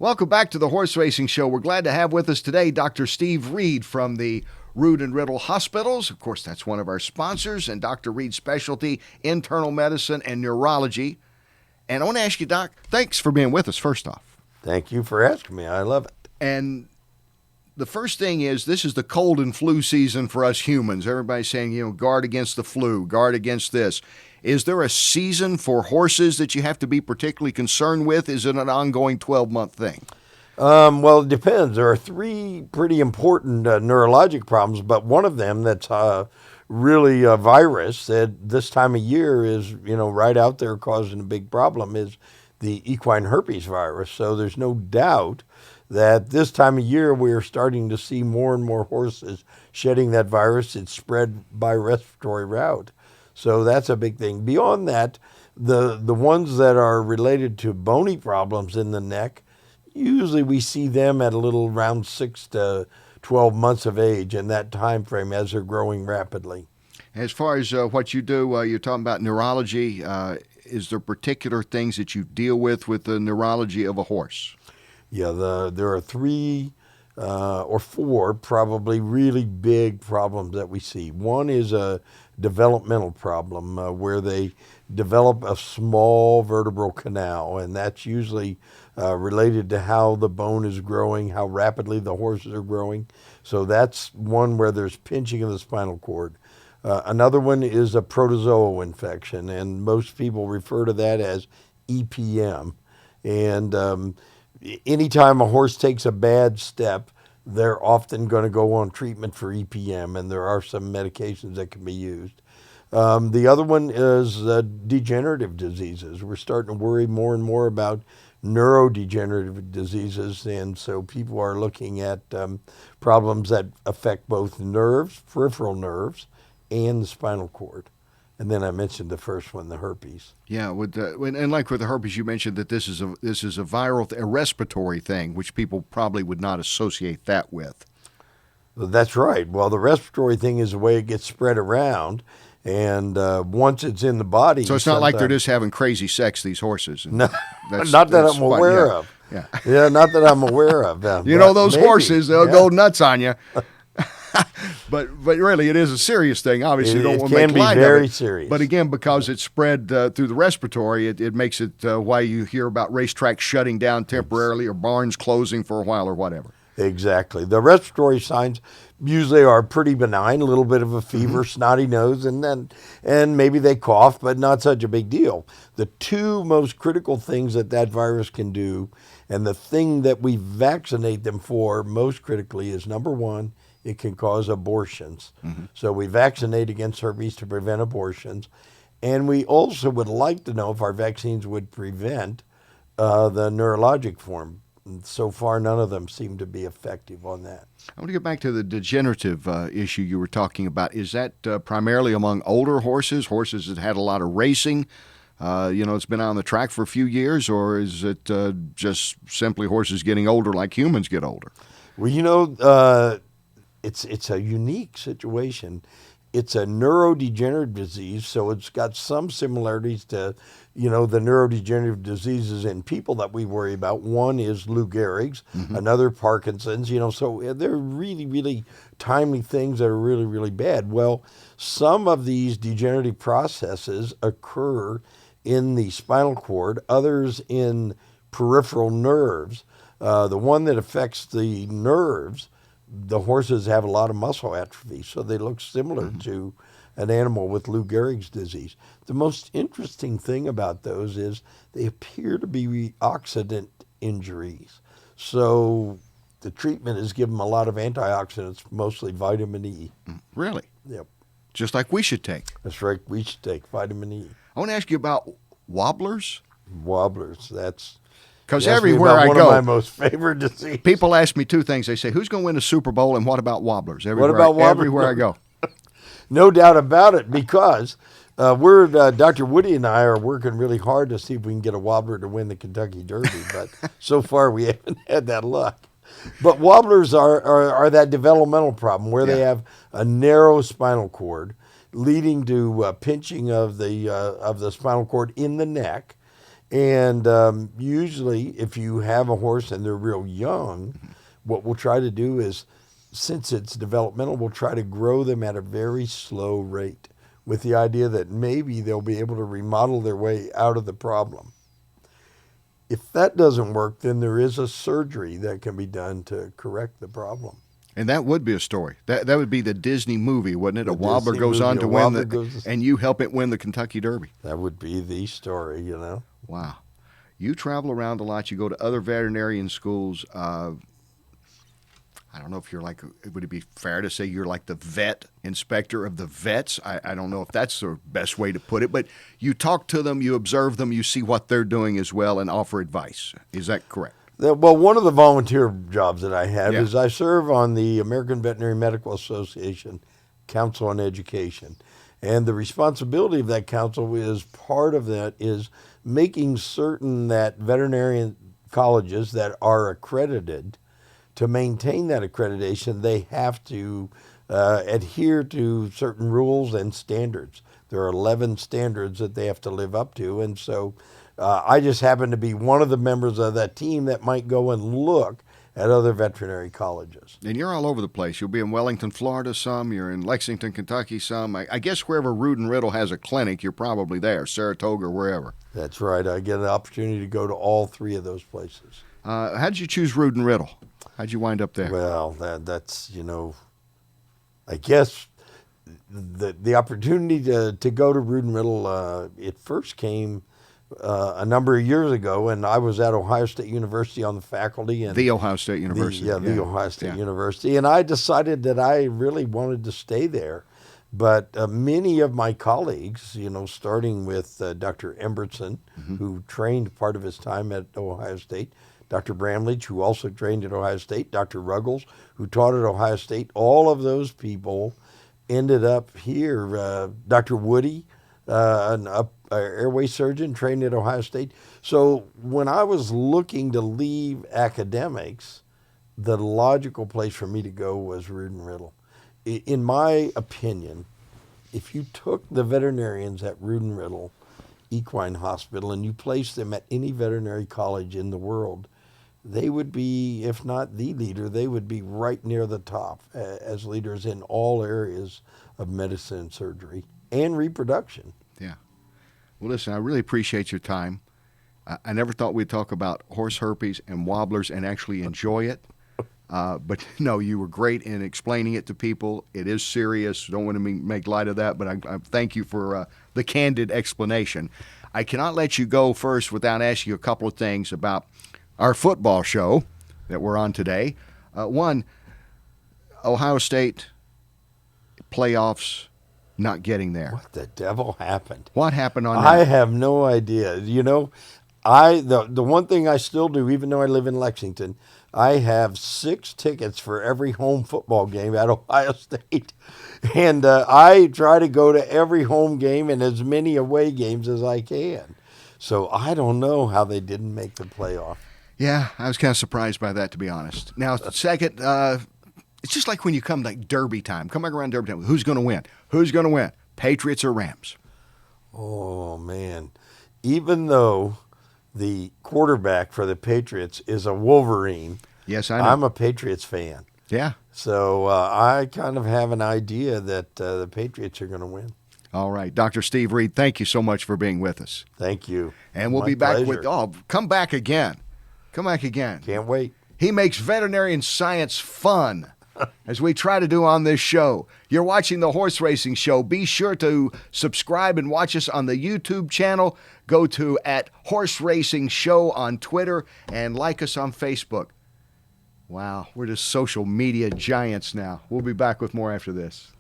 Welcome back to the Horse Racing Show. We're glad to have with us today Dr. Steve Reed from the Rood and Riddle Hospitals. Of course, that's one of our sponsors, and Dr. Reed's specialty, internal medicine and neurology. And I want to ask you, Doc, thanks for being with us, first off. Thank you for asking me. I love it. And the first thing is, this is the cold and flu season for us humans. Everybody's saying, guard against the flu, guard against this. Is there a season for horses that you have to be particularly concerned with? Is it an ongoing 12-month thing? Well, it depends. There are three pretty important neurologic problems, but one of them that's really a virus that this time of year is, right out there causing a big problem is the equine herpes virus. So there's no doubt that this time of year we're starting to see more and more horses shedding that virus. It's spread by respiratory route. So that's a big thing. Beyond that, the ones that are related to bony problems in the neck, usually we see them at a little around 6 to 12 months of age in that time frame as they're growing rapidly. As far as what you do, you're talking about neurology. Is there particular things that you deal with the neurology of a horse? Yeah, there are three or four probably really big problems that we see. One is a developmental problem where they develop a small vertebral canal, and that's usually related to how the bone is growing, how rapidly the horses are growing. So that's one where there's pinching of the spinal cord. Another one is a protozoal infection, and most people refer to that as EPM. And anytime a horse takes a bad step, they're often going to go on treatment for EPM, and there are some medications that can be used. The other one is degenerative diseases. We're starting to worry more and more about neurodegenerative diseases, and so people are looking at problems that affect both nerves, peripheral nerves, and the spinal cord. And then I mentioned the first one, the herpes. Yeah, and like with the herpes, you mentioned that this is a viral, a respiratory thing, which people probably would not associate that with. That's right. Well, the respiratory thing is the way it gets spread around, and once it's in the body, so it's not like they're just having crazy sex, these horses. No, not that I'm aware of. Yeah, not that I'm aware of. Those horses, they'll go nuts on you. But really, it is a serious thing. Obviously, you don't want to make light of it. It can be very serious. But again, because it's spread through the respiratory, it makes it why you hear about racetracks shutting down temporarily or barns closing for a while or whatever. Exactly. The respiratory signs usually are pretty benign, a little bit of a fever, snotty nose, and maybe they cough, but not such a big deal. The two most critical things that virus can do, and the thing that we vaccinate them for most critically is, number one, it can cause abortions. Mm-hmm. So we vaccinate against herpes to prevent abortions. And we also would like to know if our vaccines would prevent the neurologic form. And so far, none of them seem to be effective on that. I want to get back to the degenerative issue you were talking about. Is that primarily among older horses that had a lot of racing? It's been on the track for a few years, or is it just simply horses getting older like humans get older? Well, it's a unique situation. It's a neurodegenerative disease, so it's got some similarities to, the neurodegenerative diseases in people that we worry about. One is Lou Gehrig's, another Parkinson's, so they're really, really timely things that are really, really bad. Well, some of these degenerative processes occur in the spinal cord, others in peripheral nerves. The one that affects the nerves, the horses have a lot of muscle atrophy, so they look similar to an animal with Lou Gehrig's disease. The most interesting thing about those is they appear to be oxidant injuries. So the treatment is give them a lot of antioxidants, mostly vitamin E. Really? Yep. Just like we should take. That's right. We should take vitamin E. I want to ask you about wobblers. Wobblers, that's... Because everywhere I go, one of my most favorite diseases. People ask me two things. They say, who's going to win the Super Bowl, and what about wobblers? Everywhere I go. No doubt about it, because Dr. Woody and I are working really hard to see if we can get a wobbler to win the Kentucky Derby, but so far we haven't had that luck. But wobblers are that developmental problem where they have a narrow spinal cord leading to pinching of the spinal cord in the neck. And usually, if you have a horse and they're real young, what we'll try to do is, since it's developmental, we'll try to grow them at a very slow rate with the idea that maybe they'll be able to remodel their way out of the problem. If that doesn't work, then there is a surgery that can be done to correct the problem. And that would be a story. That would be the Disney movie, wouldn't it? A Wobbler goes on to win and you help it win the Kentucky Derby. That would be the story, you know. Wow. You travel around a lot. You go to other veterinarian schools. I don't know if you're like, would it be fair to say you're like the vet inspector of the vets? I don't know if that's the best way to put it, but you talk to them, you observe them, you see what they're doing as well and offer advice. Is that correct? Well, one of the volunteer jobs that I have is I serve on the American Veterinary Medical Association Council on Education. And the responsibility of that council is part of that is making certain that veterinarian colleges that are accredited, to maintain that accreditation, they have to adhere to certain rules and standards. There are 11 standards that they have to live up to. And so I just happen to be one of the members of that team that might go and look at other veterinary colleges. And you're all over the place. You'll be in Wellington, Florida some. You're in Lexington, Kentucky some. I guess wherever Rood and Riddle has a clinic, you're probably there, Saratoga or wherever. That's right. I get an opportunity to go to all three of those places. How did you choose Rood and Riddle? How'd you wind up there? Well, that's, you know, I guess the opportunity to go to Rood and Riddle, it first came a number of years ago, and I was at Ohio State University on the faculty. And the Ohio State University. The Ohio State University. And I decided that I really wanted to stay there. But many of my colleagues, you know, starting with Dr. Embertson, who trained part of his time at Ohio State, Dr. Bramlage, who also trained at Ohio State, Dr. Ruggles, who taught at Ohio State, all of those people ended up here. Dr. Woody, an airway surgeon, trained at Ohio State. So when I was looking to leave academics, the logical place for me to go was Rood and Riddle. In my opinion, if you took the veterinarians at Rood and Riddle Equine Hospital and you placed them at any veterinary college in the world, they would be, if not the leader, they would be right near the top as leaders in all areas of medicine and surgery and reproduction. Yeah. Well, listen, I really appreciate your time. I never thought we'd talk about horse herpes and wobblers and actually enjoy it. But no, you were great in explaining it to people. It is serious. Don't want to make light of that, but I thank you for the candid explanation. I cannot let you go first without asking you a couple of things about our football show that we're on today. One, Ohio State playoffs not getting there. What the devil happened? What happened on I have no idea. You know, the one thing I still do, even though I live in Lexington, I have 6 tickets for every home football game at Ohio State. And I try to go to every home game and as many away games as I can. So I don't know how they didn't make the playoff. Yeah, I was kind of surprised by that, to be honest. Now, second, it's just like when you come like Derby time. Come back around Derby time. Who's going to win? Who's going to win? Patriots or Rams? Oh, man. Even though the quarterback for the Patriots is a Wolverine, yes, I know. I'm a Patriots fan. Yeah. So I kind of have an idea that the Patriots are going to win. All right. Dr. Steve Reed, thank you so much for being with us. Thank you. And we'll be back with, come back again. Come back again. Can't wait. He makes veterinarian science fun, as we try to do on this show. You're watching the Horse Racing Show. Be sure to subscribe and watch us on the YouTube channel. Go to @Horse Racing Show on Twitter and like us on Facebook. Wow, we're just social media giants now. We'll be back with more after this.